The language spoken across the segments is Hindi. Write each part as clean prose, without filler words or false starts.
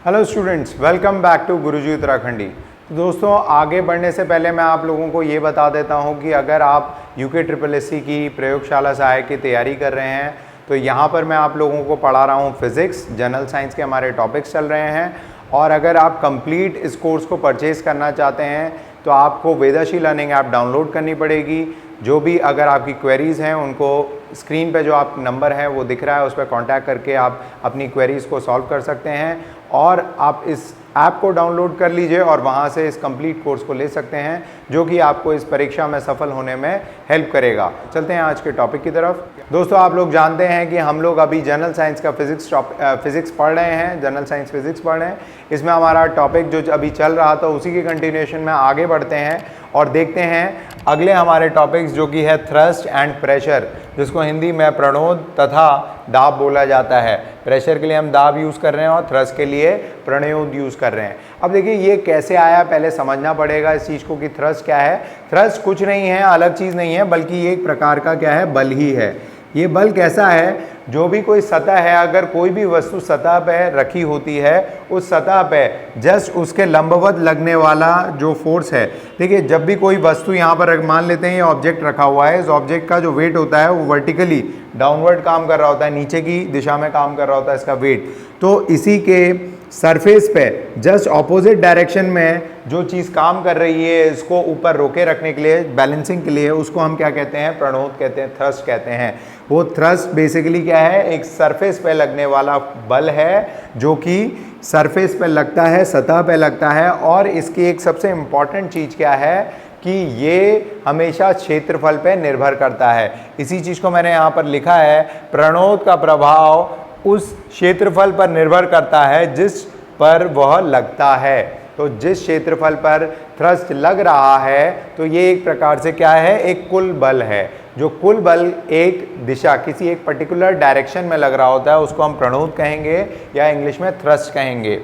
Hello students, welcome back to Guruji Uttarakhandi. तो दोस्तों, आगे बढ़ने से पहले मैं आप लोगों को ये बता देता हूँ कि अगर आप यूके SSSC की प्रयोगशाला सहायक की तैयारी कर रहे हैं तो यहाँ पर मैं आप लोगों को पढ़ा रहा हूँ फिज़िक्स, जनरल साइंस के हमारे टॉपिक्स चल रहे हैं। और अगर आप कंप्लीट इस कोर्स को परचेज़ करना चाहते हैं तो आपको वेदाशी लर्निंग ऐप डाउनलोड करनी पड़ेगी। जो भी अगर आपकी क्वेरीज़ हैं उनको स्क्रीन पे जो आप नंबर है वो दिख रहा है, उस पर कॉन्टैक्ट करके आप अपनी क्वेरीज़ को सॉल्व कर सकते हैं। और आप इस ऐप को डाउनलोड कर लीजिए और वहाँ से इस कंप्लीट कोर्स को ले सकते हैं, जो कि आपको इस परीक्षा में सफल होने में हेल्प करेगा। चलते हैं आज के टॉपिक की तरफ। दोस्तों, आप लोग जानते हैं कि हम लोग अभी जनरल साइंस का फिज़िक्स पढ़ रहे हैं, जनरल साइंस फिज़िक्स पढ़ रहे हैं। इसमें हमारा टॉपिक जो अभी चल रहा था उसी के कंटिन्यूएशन में आगे बढ़ते हैं और देखते हैं अगले हमारे टॉपिक्स, जो कि है थ्रस्ट एंड प्रेशर, जिसको हिंदी में प्रणोद तथा दाब बोला जाता है। प्रेशर के लिए हम दाब यूज़ कर रहे हैं और थ्रस्ट के लिए प्रणोद यूज़ कर रहे हैं। अब देखिए ये कैसे आया, पहले समझना पड़ेगा इस चीज़ को कि थ्रस्ट क्या है। थ्रस्ट कुछ नहीं है, अलग चीज़ नहीं है, बल्कि ये एक प्रकार का क्या है, बल ही है। ये बल कैसा है, जो भी कोई सतह है, अगर कोई भी वस्तु सतह पे रखी होती है, उस सतह पे जस्ट उसके लंबवत लगने वाला जो फोर्स है। देखिए, जब भी कोई वस्तु यहाँ पर मान लेते हैं ये ऑब्जेक्ट रखा हुआ है, इस ऑब्जेक्ट का जो वेट होता है वो वर्टिकली डाउनवर्ड काम कर रहा होता है, नीचे की दिशा में काम कर रहा होता है इसका वेट। तो इसी के सरफेस पे जस्ट ऑपोजिट डायरेक्शन में जो चीज़ काम कर रही है, इसको ऊपर रोके रखने के लिए, बैलेंसिंग के लिए, उसको हम क्या कहते हैं, प्रणोद कहते हैं, थ्रस्ट कहते हैं। वो थ्रस्ट बेसिकली क्या है, एक सरफेस पे लगने वाला बल है, जो कि सरफेस पे लगता है, सतह पे लगता है। और इसकी एक सबसे इम्पॉर्टेंट चीज़ क्या है कि ये हमेशा क्षेत्रफल पे निर्भर करता है। इसी चीज़ को मैंने यहाँ पर लिखा है, प्रणोद का प्रभाव उस क्षेत्रफल पर निर्भर करता है जिस पर वह लगता है। तो जिस क्षेत्रफल पर थ्रस्ट लग रहा है, तो ये एक प्रकार से क्या है, एक कुल बल है। जो कुल बल एक दिशा, किसी एक पर्टिकुलर डायरेक्शन में लग रहा होता है, उसको हम प्रणोद कहेंगे या इंग्लिश में थ्रस्ट कहेंगे।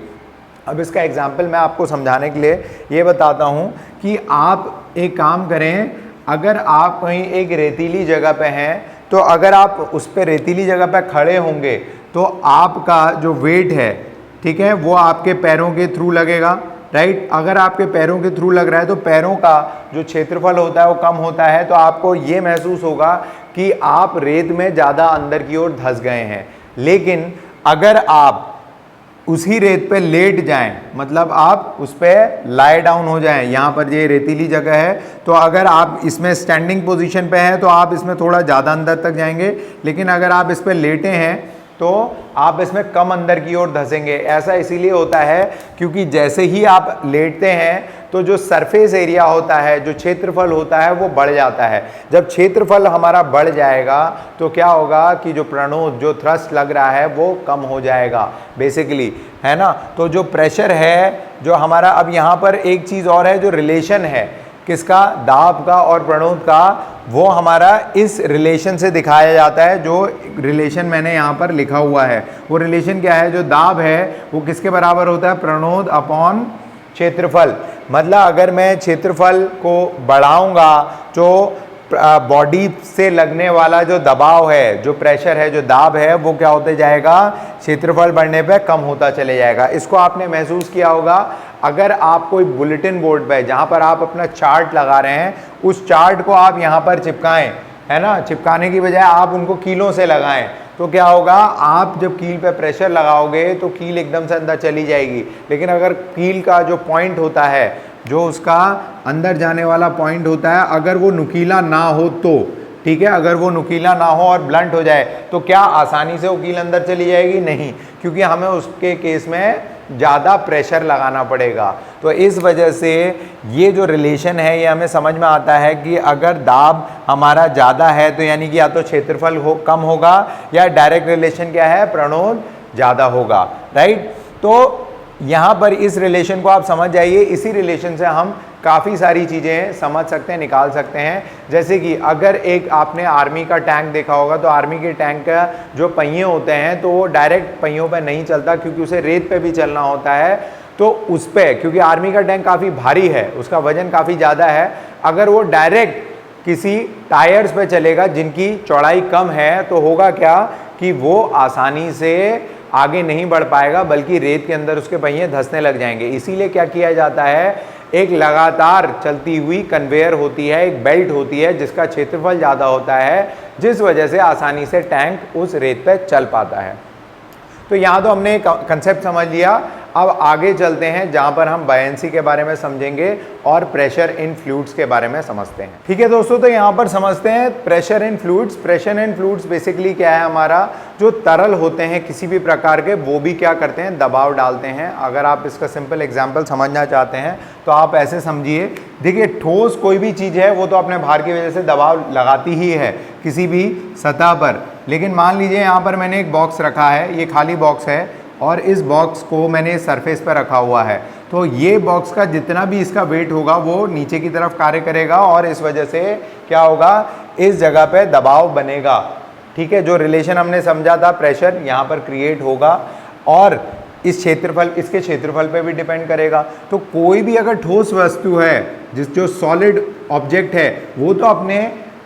अब इसका एग्जाम्पल मैं आपको समझाने के लिए ये बताता हूँ कि आप एक काम करें, अगर आप कहीं एक रेतीली जगह पे हैं, तो अगर आप उस पर रेतीली जगह पे खड़े होंगे तो आपका जो वेट है, ठीक है, वो आपके पैरों के थ्रू लगेगा, राइट। अगर आपके पैरों के थ्रू लग रहा है तो पैरों का जो क्षेत्रफल होता है वो कम होता है, तो आपको ये महसूस होगा कि आप रेत में ज़्यादा अंदर की ओर धंस गए हैं। लेकिन अगर आप उसी रेत पे लेट जाएं, मतलब आप उस पर लाई डाउन हो जाएं, यहाँ पर ये रेतीली जगह है, तो अगर आप इसमें स्टैंडिंग पोजीशन पे हैं तो आप इसमें थोड़ा ज़्यादा अंदर तक जाएंगे। लेकिन अगर आप इस पर लेटे हैं तो आप इसमें कम अंदर की ओर धंसेंगे। ऐसा इसीलिए होता है क्योंकि जैसे ही आप लेटते हैं तो जो सरफेस एरिया होता है, जो क्षेत्रफल होता है, वो बढ़ जाता है। जब क्षेत्रफल हमारा बढ़ जाएगा तो क्या होगा कि जो प्रणोद, जो थ्रस्ट लग रहा है, वो कम हो जाएगा बेसिकली, है ना। तो जो प्रेशर है जो हमारा, अब यहाँ पर एक चीज़ और है, जो रिलेशन है किसका, दाब का और प्रणोद का, वो हमारा इस रिलेशन से दिखाया जाता है। जो रिलेशन मैंने यहाँ पर लिखा हुआ है, वो रिलेशन क्या है, जो दाब है वो किसके बराबर होता है, प्रणोद अपॉन क्षेत्रफल। मतलब अगर मैं क्षेत्रफल को बढ़ाऊंगा, जो बॉडी से लगने वाला जो दबाव है, जो प्रेशर है, जो दाब है, वो क्या होते जाएगा, क्षेत्रफल बढ़ने पे कम होता चले जाएगा। इसको आपने महसूस किया होगा अगर आप कोई बुलेटिन बोर्ड पे, जहाँ पर आप अपना चार्ट लगा रहे हैं, उस चार्ट को आप यहाँ पर चिपकाएं, है ना। चिपकाने की बजाय आप उनको कीलों से लगाएं, तो क्या होगा, आप जब कील पे प्रेशर लगाओगे तो कील एकदम से अंदर चली जाएगी। लेकिन अगर कील का जो पॉइंट होता है, जो उसका अंदर जाने वाला पॉइंट होता है, अगर वो नुकीला ना हो तो, ठीक है, अगर वो नुकीला ना हो और ब्लंट हो जाए तो क्या आसानी से वो कील अंदर चली जाएगी, नहीं, क्योंकि हमें उसके केस में ज़्यादा प्रेशर लगाना पड़ेगा। तो इस वजह से ये जो रिलेशन है ये हमें समझ में आता है कि अगर दाब हमारा ज़्यादा है तो यानी कि या तो क्षेत्रफल कम होगा, या डायरेक्ट रिलेशन क्या है, प्रणोद ज़्यादा होगा, राइट। तो यहाँ पर इस रिलेशन को आप समझ जाइए। इसी रिलेशन से हम काफ़ी सारी चीज़ें समझ सकते हैं, निकाल सकते हैं। जैसे कि अगर एक आपने आर्मी का टैंक देखा होगा, तो आर्मी के टैंक का जो पहिए होते हैं तो वो डायरेक्ट पहियों पे नहीं चलता, क्योंकि उसे रेत पे भी चलना होता है। तो उस पर, क्योंकि आर्मी का टैंक काफ़ी भारी है, उसका वजन काफ़ी ज़्यादा है, अगर वो डायरेक्ट किसी टायर्स पे चलेगा जिनकी चौड़ाई कम है, तो होगा क्या कि वो आसानी से आगे नहीं बढ़ पाएगा, बल्कि रेत के अंदर उसके पहिए धंसने लग जाएंगे। इसीलिए क्या किया जाता है, एक लगातार चलती हुई कन्वेयर होती है, एक बेल्ट होती है जिसका क्षेत्रफल ज़्यादा होता है, जिस वजह से आसानी से टैंक उस रेत पे चल पाता है। तो यहाँ तो हमने कंसेप्ट समझ लिया। अब आगे चलते हैं जहाँ पर हम बायंसी के बारे में समझेंगे और प्रेशर इन फ्लूइड्स के बारे में समझते हैं। ठीक है दोस्तों, तो यहाँ पर समझते हैं pressure in fluids. Pressure in fluids basically क्या है, हमारा जो तरल होते हैं किसी भी प्रकार के, वो भी क्या करते हैं, दबाव डालते हैं। अगर आप इसका सिंपल एग्जाम्पल समझना चाहते हैं तो आप ऐसे समझिए, देखिए ठोस कोई भी चीज़ है वो तो अपने भार की वजह से दबाव लगाती ही है किसी भी सतह पर। लेकिन मान लीजिए यहाँ पर मैंने एक बॉक्स रखा है, ये खाली बॉक्स है और इस बॉक्स को मैंने सरफेस पर रखा हुआ है, तो ये बॉक्स का जितना भी इसका वेट होगा वो नीचे की तरफ कार्य करेगा और इस वजह से क्या होगा, इस जगह पे दबाव बनेगा। ठीक है, जो रिलेशन हमने समझा था प्रेशर यहाँ पर क्रिएट होगा और इस क्षेत्रफल, इसके क्षेत्रफल पे भी डिपेंड करेगा। तो कोई भी अगर ठोस वस्तु है, जो सॉलिड ऑब्जेक्ट है, वो तो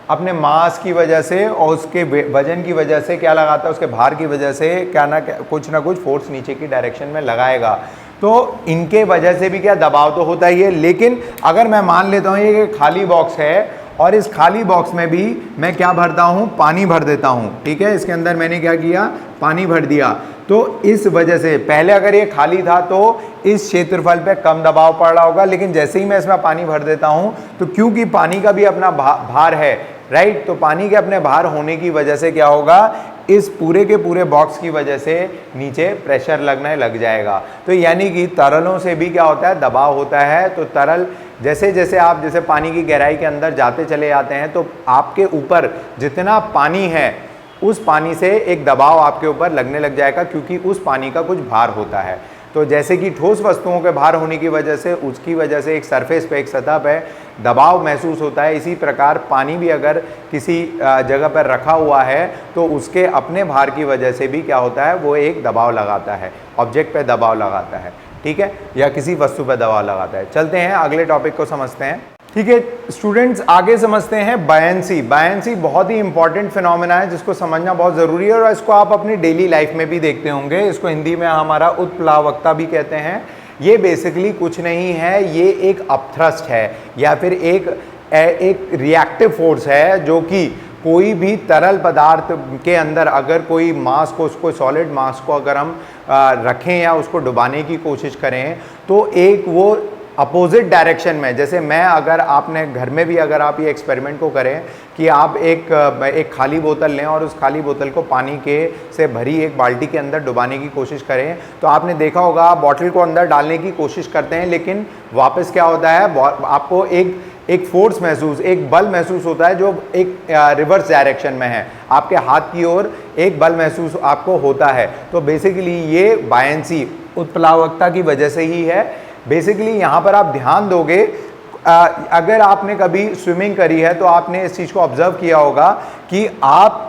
अपने मास की वजह से और उसके वजन की वजह से क्या लगाता है, उसके भार की वजह से क्या ना कुछ फोर्स नीचे की डायरेक्शन में लगाएगा। तो इनके वजह से भी क्या दबाव तो होता ही है। लेकिन अगर मैं मान लेता हूँ ये खाली बॉक्स है और इस खाली बॉक्स में भी मैं क्या भरता हूँ, पानी भर देता हूँ। ठीक है, इसके अंदर मैंने क्या किया, पानी भर दिया। तो इस वजह से पहले अगर ये खाली था तो इस क्षेत्रफल पे कम दबाव पड़ रहा होगा, लेकिन जैसे ही मैं इसमें पानी भर देता हूँ तो क्योंकि पानी का भी अपना भार है, राइट, तो पानी के अपने भार होने की वजह से क्या होगा, इस पूरे के पूरे बॉक्स की वजह से नीचे प्रेशर लगने लग जाएगा। तो यानी कि तरलों से भी क्या होता है, दबाव होता है। तो तरल जैसे जैसे आप जैसे पानी की गहराई के अंदर जाते चले जाते हैं तो आपके ऊपर जितना पानी है उस पानी से एक दबाव आपके ऊपर लगने लग जाएगा, क्योंकि उस पानी का कुछ भार होता है। तो जैसे कि ठोस वस्तुओं के भार होने की वजह से उसकी वजह से एक सरफेस पे, एक सतह पे दबाव महसूस होता है, इसी प्रकार पानी भी अगर किसी जगह पर रखा हुआ है तो उसके अपने भार की वजह से भी क्या होता है, वो एक दबाव लगाता है, ऑब्जेक्ट पे दबाव लगाता है। ठीक है, या किसी वस्तु पर दबाव लगाता है। चलते हैं अगले टॉपिक को समझते हैं। ठीक है स्टूडेंट्स, आगे समझते हैं बायंसी। बायंसी बहुत ही इंपॉर्टेंट फिनोमेना है जिसको समझना बहुत ज़रूरी है और इसको आप अपनी डेली लाइफ में भी देखते होंगे। इसको हिंदी में हमारा उत्प्लावकता भी कहते हैं। ये बेसिकली कुछ नहीं है, ये एक अपथ्रस्ट है या फिर एक रिएक्टिव फोर्स है, जो कि कोई भी तरल पदार्थ के अंदर अगर कोई मास को, उसको सॉलिड मास को अगर हम रखें या उसको डुबाने की कोशिश करें तो एक वो अपोजिट डायरेक्शन में, जैसे मैं अगर आपने घर में भी अगर आप ये एक्सपेरिमेंट को करें कि आप एक खाली बोतल लें और उस खाली बोतल को पानी के से भरी एक बाल्टी के अंदर डुबाने की कोशिश करें, तो आपने देखा होगा आप बॉटल को अंदर डालने की कोशिश करते हैं, लेकिन वापस क्या होता है, आपको एक फोर्स महसूस, एक बल महसूस होता है जो एक रिवर्स डायरेक्शन में है, आपके हाथ की ओर एक बल महसूस आपको होता है। तो बेसिकली ये बायंसी उत्प्लावकता की वजह से ही है। बेसिकली यहाँ पर आप ध्यान दोगे, अगर आपने कभी स्विमिंग करी है तो आपने इस चीज़ को ऑब्जर्व किया होगा कि आप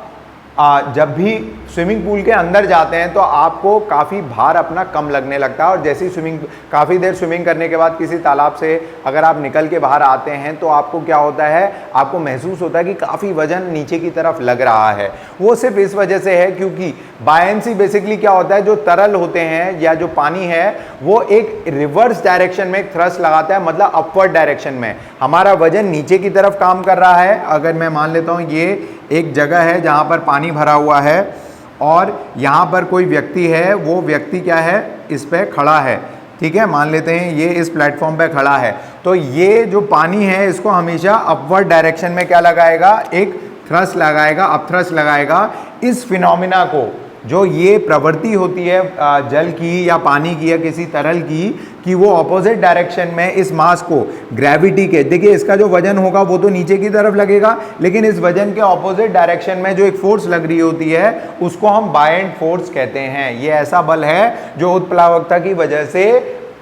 जब भी स्विमिंग पूल के अंदर जाते हैं तो आपको काफ़ी भार अपना कम लगने लगता है, और जैसे ही काफ़ी देर स्विमिंग करने के बाद किसी तालाब से अगर आप निकल के बाहर आते हैं तो आपको क्या होता है, आपको महसूस होता है कि काफ़ी वजन नीचे की तरफ लग रहा है। वो सिर्फ इस वजह से है क्योंकि बायंसी बेसिकली क्या होता है, जो तरल होते हैं या जो पानी है वो एक रिवर्स डायरेक्शन में एक थ्रस्ट लगाता है, मतलब अपवर्ड डायरेक्शन में हमारा वजन नीचे की तरफ काम कर रहा है। अगर मैं मान लेता हूँ ये एक जगह है जहाँ पर पानी भरा हुआ है और यहाँ पर कोई व्यक्ति है, वो व्यक्ति क्या है, इस पे खड़ा है। ठीक है, मान लेते हैं ये इस प्लेटफॉर्म पे खड़ा है, तो ये जो पानी है इसको हमेशा अपवर्ड डायरेक्शन में क्या लगाएगा, एक थ्रस्ट लगाएगा, अपथ्रस्ट लगाएगा। इस फिनोमिना को, जो ये प्रवृत्ति होती है जल की या पानी की या किसी तरल की, कि वो ऑपोजिट डायरेक्शन में इस मास को ग्रेविटी के, देखिए इसका जो वजन होगा वो तो नीचे की तरफ लगेगा, लेकिन इस वजन के ऑपोजिट डायरेक्शन में जो एक फोर्स लग रही होती है उसको हम बायंट फोर्स कहते हैं। ये ऐसा बल है जो उत्प्लावकता की वजह से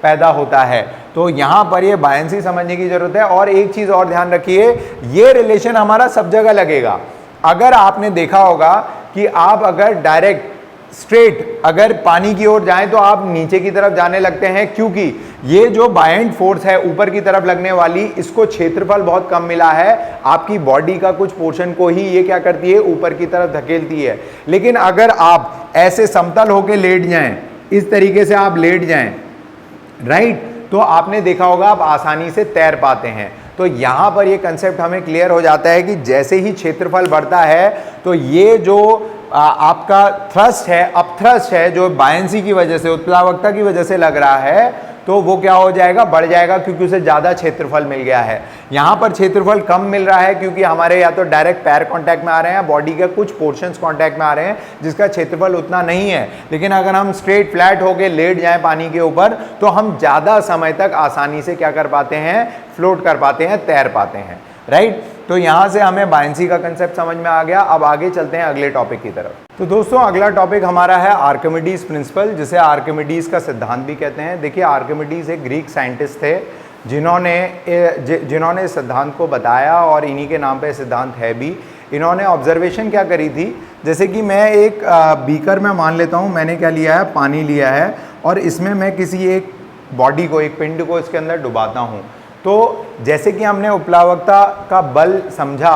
पैदा होता है। तो यहाँ पर ये बायंसी समझने की जरूरत है। और एक चीज़ और ध्यान रखिए, ये रिलेशन हमारा सब जगह लगेगा। अगर आपने देखा होगा कि आप अगर डायरेक्ट स्ट्रेट अगर पानी की ओर जाएं तो आप नीचे की तरफ जाने लगते हैं, क्योंकि ये जो बायेंट फोर्स है ऊपर की तरफ लगने वाली, इसको क्षेत्रफल बहुत कम मिला है, आपकी बॉडी का कुछ पोर्शन को ही ये क्या करती है, ऊपर की तरफ धकेलती है। लेकिन अगर आप ऐसे समतल होकर लेट जाएं, इस तरीके से आप लेट जाएं, राइट, तो आपने देखा होगा आप आसानी से तैर पाते हैं। तो यहां पर ये कंसेप्ट हमें क्लियर हो जाता है कि जैसे ही क्षेत्रफल बढ़ता है तो ये जो आपका थ्रस्ट है, अपथ्रस्ट है, जो बायंसी की वजह से, उत्प्लावकता की वजह से लग रहा है, तो वो क्या हो जाएगा, बढ़ जाएगा, क्योंकि उसे ज़्यादा क्षेत्रफल मिल गया है। यहाँ पर क्षेत्रफल कम मिल रहा है क्योंकि हमारे या तो डायरेक्ट पैर कांटेक्ट में आ रहे हैं, बॉडी के कुछ पोर्शंस कांटेक्ट में आ रहे हैं, जिसका क्षेत्रफल उतना नहीं है। लेकिन अगर हम स्ट्रेट फ्लैट होके लेट जाएं पानी के ऊपर, तो हम ज़्यादा समय तक आसानी से क्या कर पाते हैं, फ्लोट कर पाते हैं, तैर पाते हैं, राइट। तो यहाँ से हमें बायंसी का कंसेप्ट समझ में आ गया। अब आगे चलते हैं अगले टॉपिक की तरफ। तो दोस्तों अगला टॉपिक हमारा है आर्किमिडीज प्रिंसिपल, जिसे आर्किमिडीज का सिद्धांत भी कहते हैं। देखिए, आर्किमिडीज एक ग्रीक साइंटिस्ट थे जिन्होंने सिद्धांत को बताया, और इन्हीं के नाम पे सिद्धांत है भी। इन्होंने ऑब्जर्वेशन क्या करी थी, जैसे कि मैं एक बीकर में मान लेता हूँ, मैंने क्या लिया है, पानी लिया है, और इसमें मैं किसी एक बॉडी को, एक पिंड को इसके अंदर डुबाता हूँ। तो जैसे कि हमने उपप्लावकता का बल समझा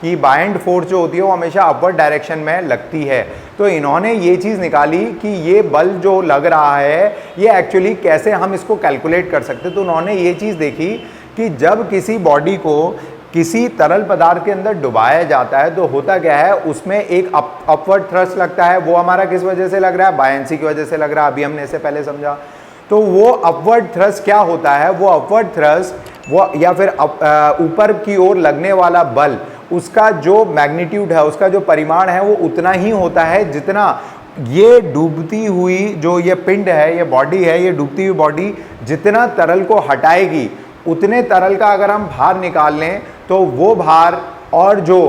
कि बायंट फोर्स जो होती है वो हमेशा अपवर्ड डायरेक्शन में लगती है, तो इन्होंने ये चीज़ निकाली कि ये बल जो लग रहा है ये एक्चुअली कैसे हम इसको कैलकुलेट कर सकते। तो उन्होंने ये चीज़ देखी कि जब किसी बॉडी को किसी तरल पदार्थ के अंदर डुबाया जाता है तो होता क्या है, उसमें एक अपवर्ड थ्रस्ट लगता है। वो हमारा किस वजह से लग रहा है, बायंसी की वजह से लग रहा है, अभी हमने इससे पहले समझा। तो वो अपवर्ड थ्रस्ट क्या होता है, वो अपवर्ड थ्रस्ट वो या फिर ऊपर की ओर लगने वाला बल, उसका जो मैग्नीट्यूड है, उसका जो परिमाण है, वो उतना ही होता है जितना ये डूबती हुई जो ये पिंड है, ये बॉडी है, ये डूबती हुई बॉडी जितना तरल को हटाएगी, उतने तरल का अगर हम भार निकाल लें तो वो भार और जो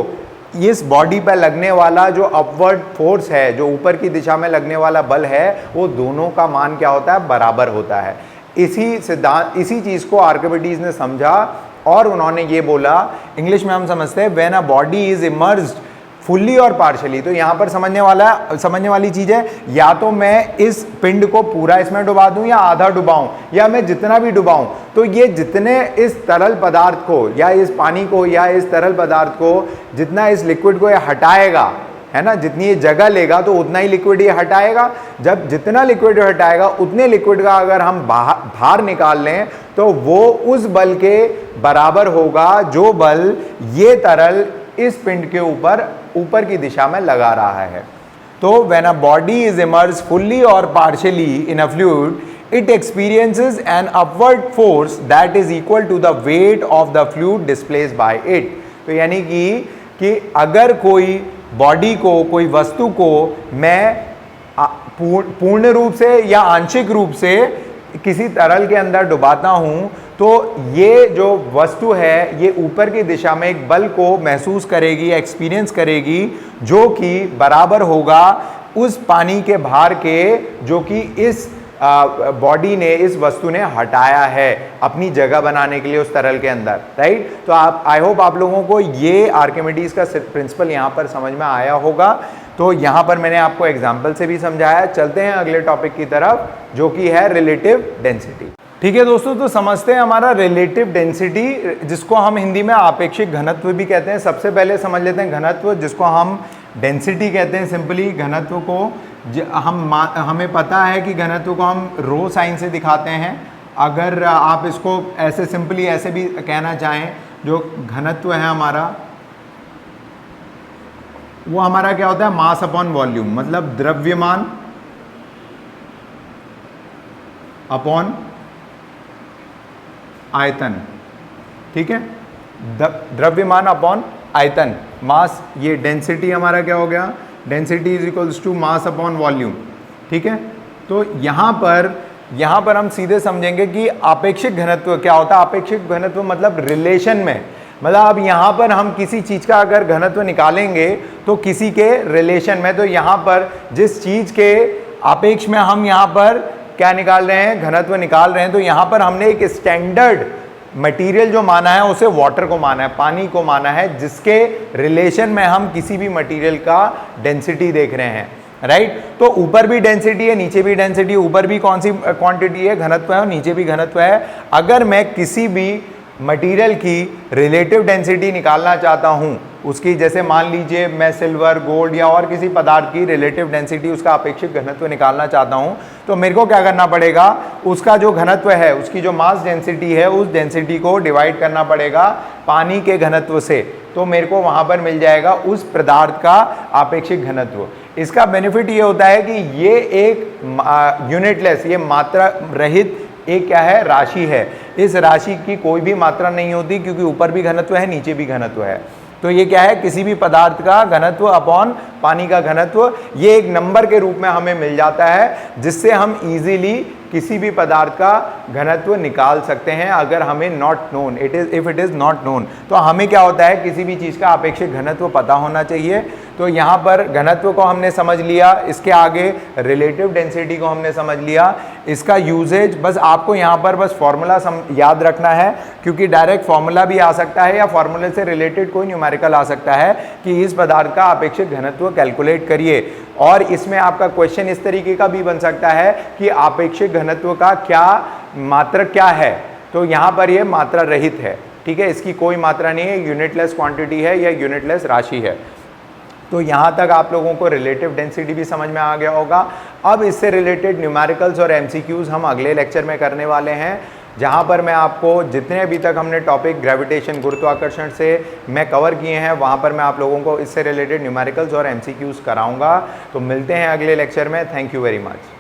इस बॉडी पर लगने वाला जो अपवर्ड फोर्स है, जो ऊपर की दिशा में लगने वाला बल है, वो दोनों का मान क्या होता है, बराबर होता है। इसी चीज़ को आर्किमिडीज ने समझा और उन्होंने ये बोला, इंग्लिश में हम समझते हैं when a body is immersed fully और पार्शली। तो यहाँ पर समझने वाली चीज़ है, या तो मैं इस पिंड को पूरा इसमें डुबा दूं या आधा डुबाऊं, या मैं जितना भी डुबाऊं, तो ये जितने इस तरल पदार्थ को या इस पानी को या इस तरल पदार्थ को, जितना इस लिक्विड को ये हटाएगा, है ना, जितनी ये जगह लेगा तो उतना ही लिक्विड ये हटाएगा। जब जितना लिक्विड हटाएगा उतने लिक्विड का अगर हम भार निकाल लें तो वो उस बल के बराबर होगा जो बल ये तरल इस पिंड के ऊपर की दिशा में लगा रहा है। तो when a body is immersed fully और partially in a fluid, it experiences an upward force that is equal to the weight of the fluid displaced by it। तो यानी कि अगर कोई बॉडी को, कोई वस्तु को मैं पूर्ण रूप से या आंशिक रूप से किसी तरल के अंदर डुबाता हूं, तो ये जो वस्तु है ये ऊपर की दिशा में एक बल को महसूस करेगी, एक्सपीरियंस करेगी, जो कि बराबर होगा उस पानी के भार के जो कि इस बॉडी ने, इस वस्तु ने हटाया है अपनी जगह बनाने के लिए उस तरल के अंदर, राइट। तो आई होप आप लोगों को ये आर्किमिडीज का प्रिंसिपल यहाँ पर समझ में आया होगा। तो यहाँ पर मैंने आपको एग्जाम्पल से भी समझाया। चलते हैं अगले टॉपिक की तरफ, जो कि है रिलेटिव डेंसिटी। ठीक है दोस्तों, तो समझते हैं हमारा रिलेटिव डेंसिटी, जिसको हम हिंदी में आपेक्षिक घनत्व भी कहते हैं। सबसे पहले समझ लेते हैं घनत्व, जिसको हम डेंसिटी कहते हैं। सिंपली घनत्व को हमें पता है कि घनत्व को हम रो साइन से दिखाते हैं। अगर आप इसको ऐसे सिंपली ऐसे भी कहना चाहें, जो घनत्व है हमारा, वो हमारा क्या होता है, मास अपॉन वॉल्यूम, मतलब द्रव्यमान अपॉन आयतन। ठीक है, द्रव्यमान अपॉन आयतन, मास। ये डेंसिटी हमारा क्या हो गया, density is equals to mass upon volume. ठीक है, तो यहाँ पर हम सीधे समझेंगे कि आपेक्षिक घनत्व क्या होता है। आपेक्षिक घनत्व मतलब रिलेशन में, मतलब अब यहाँ पर हम किसी चीज़ का अगर घनत्व निकालेंगे तो किसी के रिलेशन में। तो यहाँ पर जिस चीज़ के आपेक्ष में हम यहाँ पर क्या निकाल रहे हैं, घनत्व निकाल रहे हैं, तो यहाँ पर हमने एक स्टैंडर्ड मटेरियल जो माना है उसे वाटर को माना है, पानी को माना है, जिसके रिलेशन में हम किसी भी मटेरियल का डेंसिटी देख रहे हैं। राइट। तो ऊपर भी डेंसिटी है, नीचे भी डेंसिटी है, ऊपर भी कौन सी क्वांटिटी है, घनत्व है, और नीचे भी घनत्व है। अगर मैं किसी भी मटेरियल की रिलेटिव डेंसिटी निकालना चाहता हूं, उसकी जैसे मान लीजिए मैं सिल्वर, गोल्ड या और किसी पदार्थ की रिलेटिव डेंसिटी, उसका अपेक्षित घनत्व निकालना चाहता हूं, तो मेरे को क्या करना पड़ेगा, उसका जो घनत्व है, उसकी जो मास डेंसिटी है, उस डेंसिटी को डिवाइड करना पड़ेगा पानी के घनत्व से। तो मेरे को वहां पर मिल जाएगा उस पदार्थ का अपेक्षित घनत्व। इसका बेनिफिट ये होता है कि ये एक यूनिटलेस, ये मात्रा रहित एक क्या है, राशि है। इस राशि की कोई भी मात्रा नहीं होती, क्योंकि ऊपर भी घनत्व है, नीचे भी घनत्व है। तो ये क्या है, किसी भी पदार्थ का घनत्व अपॉन पानी का घनत्व, ये एक नंबर के रूप में हमें मिल जाता है, जिससे हम इजीली किसी भी पदार्थ का घनत्व निकाल सकते हैं अगर हमें not known, if it is not known. तो हमें क्या होता है, किसी भी चीज का अपेक्षित घनत्व पता होना चाहिए। तो यहाँ पर घनत्व को हमने समझ लिया, इसके आगे रिलेटिव डेंसिटी को हमने समझ लिया। इसका यूजेज बस आपको यहाँ पर बस फॉर्मूला याद रखना है, क्योंकि डायरेक्ट फॉर्मूला भी आ सकता है या फॉर्मूले से रिलेटेड कोई न्यूमेरिकल आ सकता है कि इस पदार्थ का अपेक्षित घनत्व कैलकुलेट करिए। और इसमें आपका क्वेश्चन इस तरीके का भी बन सकता है कि अपेक्षित घनत्व का क्या मात्रा क्या है। तो यहाँ पर ये मात्रा रहित है, ठीक है, इसकी कोई मात्रा नहीं है, यूनिटलेस क्वांटिटी है या यूनिटलेस राशि है। तो यहाँ तक आप लोगों को रिलेटिव डेंसिटी भी समझ में आ गया होगा। अब इससे रिलेटेड न्यूमेरिकल्स और एमसीक्यूज हम अगले लेक्चर में करने वाले हैं, जहाँ पर मैं आपको जितने अभी तक हमने टॉपिक ग्रेविटेशन, गुरुत्वाकर्षण से मैं कवर किए हैं, वहाँ पर मैं आप लोगों को इससे रिलेटेड न्यूमेरिकल्स और एमसीक्यूज कराऊंगा। तो मिलते हैं अगले लेक्चर में। Thank you very much.